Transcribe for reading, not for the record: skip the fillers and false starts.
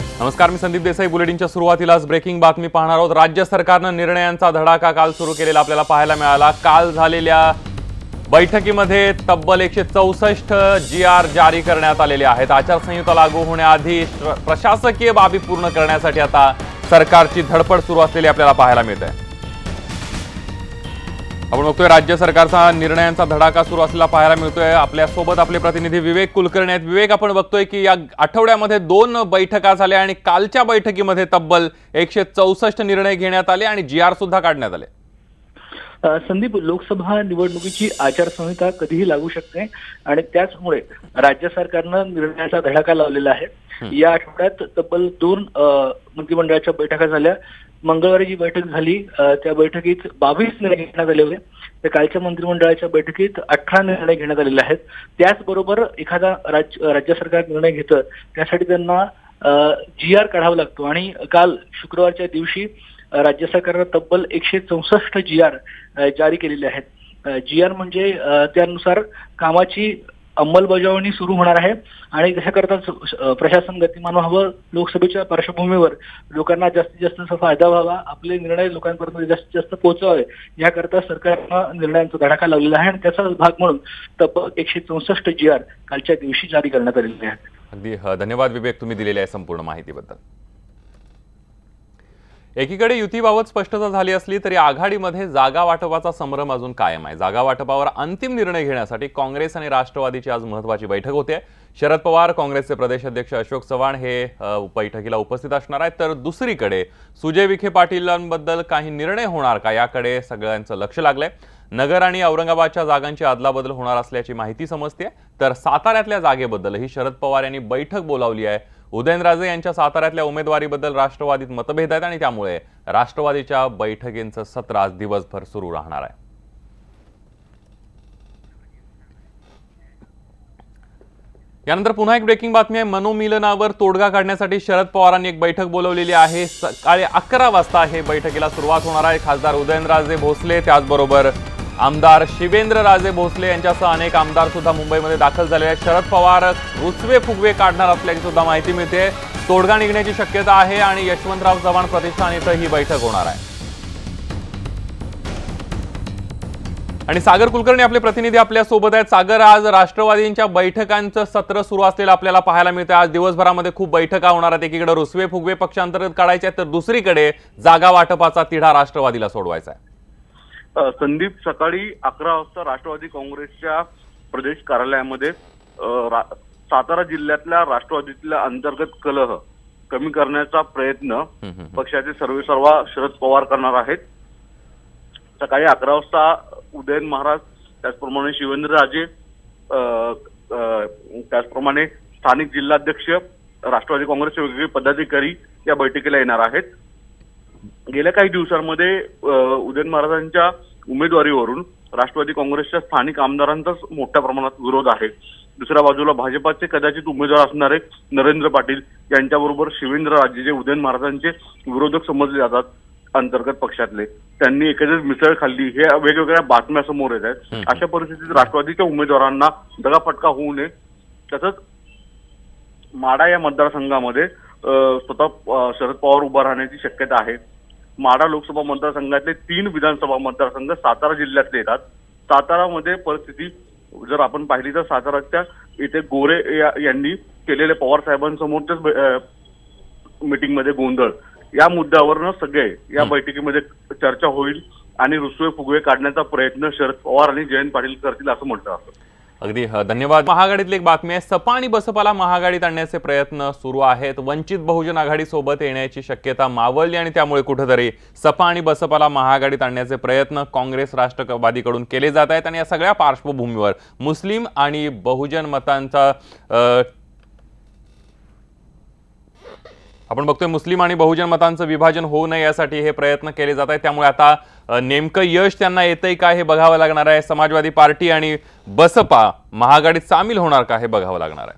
नमस्कार, मी संदीप देसाई. बुलेटिनच्या सुरुवातीलाच ब्रेकिंग बातमी पाहणार आहोत. राज्य सरकारनं निर्णयांचा धडाका काल सुरू केलेला आपल्याला पाहायला मिळाला. काल झालेल्या बैठकीमध्ये तब्बल 164 GR जारी करण्यात आलेले आहेत. आचारसंहिता लागू होण्याआधी प्रशासकीय बाबी पूर्ण करण्यासाठी आता सरकारची धडपड सुरू असलेली आपल्याला पाहायला मिळते. आपण बघतोय राज्य सरकारचा निर्णयांचा धडाका सुरू असलेला पाहायला मिळतोय. आपल्या सोबत आपले प्रतिनिधी विवेक कुलकर्णी आहेत. विवेक, आपण बघतोय की या आठवड्यामध्ये 2 बैठका झाल्या आणि कालच्या बैठकीमध्ये तब्बल 164 निर्णय घेण्यात आले आणि GR सुद्धा काढण्यात आले. संदीप, लोकसभा निवडणुकीची आचारसंहिता कधीही लागू शकते आणि त्याचमुळे राज्य सरकारनं निर्णयाचा धडाका लावलेला आहे. या आठवड्यात तब्बल 2 मंत्रिमंडळाच्या बैठका झाल्या. मंगळवारी जी बैठक झाली त्या बैठकीत 22 निर्णय घेण्यात आले होते. तर कालच्या मंत्रिमंडळाच्या बैठकीत 18 निर्णय घेण्यात आलेले आहेत. त्याचबरोबर एखादा राज्य सरकार निर्णय घेतं त्यासाठी त्यांना GR काढावा लागतो आणि काल शुक्रवारच्या दिवशी राज्य सरकारनं तब्बल 164 GR जारी केलेले आहेत. GR म्हणजे त्यानुसार कामाची अंमलबजावणी सुरू होणार आहे आणि त्याकरता प्रशासन गतिमान व्हावं, लोकसभेच्या पार्श्वभूमीवर लोकांना जास्तीत जास्त फायदा व्हावा, आपले निर्णय लोकांपर्यंत जास्तीत जास्त पोहोचवावे याकरता सरकारनं निर्णयांचा धडाका लावलेला आहे आणि त्याचाच भाग म्हणून तब्बल 164 GR कालच्या दिवशी जारी करण्यात आलेले आहेत. अगदी धन्यवाद विवेक, तुम्ही दिलेल्या आहे संपूर्ण माहितीबद्दल. एकीकडे युतीबाबत स्पष्टता झाली असली तरी आघाडीमध्ये जागा वाटपाचा संभ्रम अजून कायम आहे. जागा वाटपावर अंतिम निर्णय घेण्यासाठी काँग्रेस आणि राष्ट्रवादीची आज महत्त्वाची बैठक होते. शरद पवार, काँग्रेसचे प्रदेशाध्यक्ष अशोक चव्हाण हे बैठकीला उपस्थित असणार आहेत. तर दुसरीकडे सुजय विखे पाटीलांबद्दल काही निर्णय होणार का याकडे सगळ्यांचं लक्ष लागलंय. नगर आणि औरंगाबादच्या जागांची अदलाबदल होणार असल्याची माहिती समजते. तर साताऱ्यातल्या जागेबद्दलही शरद पवार यांनी बैठक बोलावली आहे. उदयनराजे यांच्या साताऱ्यातल्या उमेदवारीबद्दल राष्ट्रवादीत मतभेद आहेत आणि त्यामुळे राष्ट्रवादीच्या बैठकींचं सत्र आज दिवसभर सुरू राहणार आहे. यानंतर पुन्हा एक ब्रेकिंग बातमी आहे. मनोमिलनावर तोडगा काढण्यासाठी शरद पवारांनी एक बैठक बोलवलेली आहे. सकाळी 11 वाजता हे बैठकीला सुरुवात होणार आहे. खासदार उदयनराजे भोसले, त्याचबरोबर आमदार शिवेंद्रराजे भोसले यांच्यासह अनेक आमदार सुद्धा मुंबईमध्ये दाखल झाले आहेत. शरद पवार रुसवे फुगवे काढणार असल्याची सुद्धा माहिती मिळते. तोडगा निघण्याची शक्यता आहे आणि यशवंतराव चव्हाण प्रतिष्ठान इथं ही बैठक होणार आहे. आणि सागर कुलकर्णी आपले प्रतिनिधी आपल्या सोबत आहेत. सागर, आज राष्ट्रवादींच्या बैठकांचं सत्र सुरू असलेलं आपल्याला पाहायला मिळतं. आज दिवसभरामध्ये खूप बैठका होणार आहेत. एकीकडे रुसवे फुगवे पक्षांतर्गत काढायचे आहेत तर दुसरीकडे जागा वाटपाचा तिढा राष्ट्रवादीला सोडवायचा आहे. संदीप, सकाळी 11 वाजता राष्ट्रवादी काँग्रेसच्या प्रदेश कार्यालयामध्ये सातारा जिल्ह्यातल्या राष्ट्रवादीतल्या अंतर्गत कलह कमी करण्याचा प्रयत्न पक्षाचे सर्वेसर्वा शरद पवार करणार आहेत. सकाळी 11 वाजता उदयन महाराज, त्याचप्रमाणे शिवेंद्रराजे, त्याचप्रमाणे स्थानिक जिल्हाध्यक्ष, राष्ट्रवादी काँग्रेसचे वेगवेगळे पदाधिकारी या बैठकीला येणार आहेत. गेल्या काही दिवसांमध्ये उदयन महाराजांच्या उमेदवारीवरून राष्ट्रवादी काँग्रेसच्या स्थानिक आमदारांचाच मोठ्या प्रमाणात विरोध आहे. दुसऱ्या बाजूला भाजपाचे कदाचित उमेदवार असणारे नरेंद्र पाटील यांच्याबरोबर शिवेंद्रराजे, जे उदयन महाराजांचे विरोधक समजले जातात अंतर्गत पक्षातले, त्यांनी एकत्रित मिसळ खाल्ली, हे वेगवेगळ्या बातम्या समोर येत आहेत. अशा परिस्थितीत राष्ट्रवादीच्या उमेदवारांना दगाफटका होऊ नये, तसंच माढा या मतदारसंघामध्ये स्वतः शरद पवार उभा राहण्याची शक्यता आहे. माढा लोकसभा मतदारसंघातले 3 विधानसभा मतदारसंघ सातारा जिल्ह्यातले येतात. सातारामध्ये परिस्थिती जर आपण पाहिली तर साताराच्या इथे गोरे यांनी केलेले पवार साहेबांसमोरच्याच मीटिंगमध्ये गोंधळ या मुद्द्यावरनं सगळे या बैठकीमध्ये चर्चा होईल आणि रुसवे फुगवे काढण्याचा प्रयत्न शरद पवार आणि जयंत पाटील करतील असं म्हटलं जातं. अगदी धन्यवाद. महाआघाडीतली एक बातमी आहे. सपा आणि बसपाला महाआघाडीत आणण्याचे प्रयत्न सुरू आहेत. वंचित बहुजन आघाडी सोबत येण्याची शक्यता मावळली आणि त्यामुळे कुठेतरी सपा आणि बसपाला महाआघाडीत आणण्याचे प्रयत्न काँग्रेस राष्ट्रवादीकडून केले जात आहेत. आणि या सगळ्या पार्श्वभूमीवर मुस्लिम आणि बहुजन मतांचा आपण बघतोय मुस्लिम आणि बहुजन मतांचं विभाजन होऊ नये यासाठी हे प्रयत्न केले जात आहेत. त्यामुळे आता नेमकं यश त्यांना येतंय का हे बघावं लागणार आहे. समाजवादी पार्टी आणि बसपा महाआघाडीत सामील होणार का हे बघावं लागणार आहे.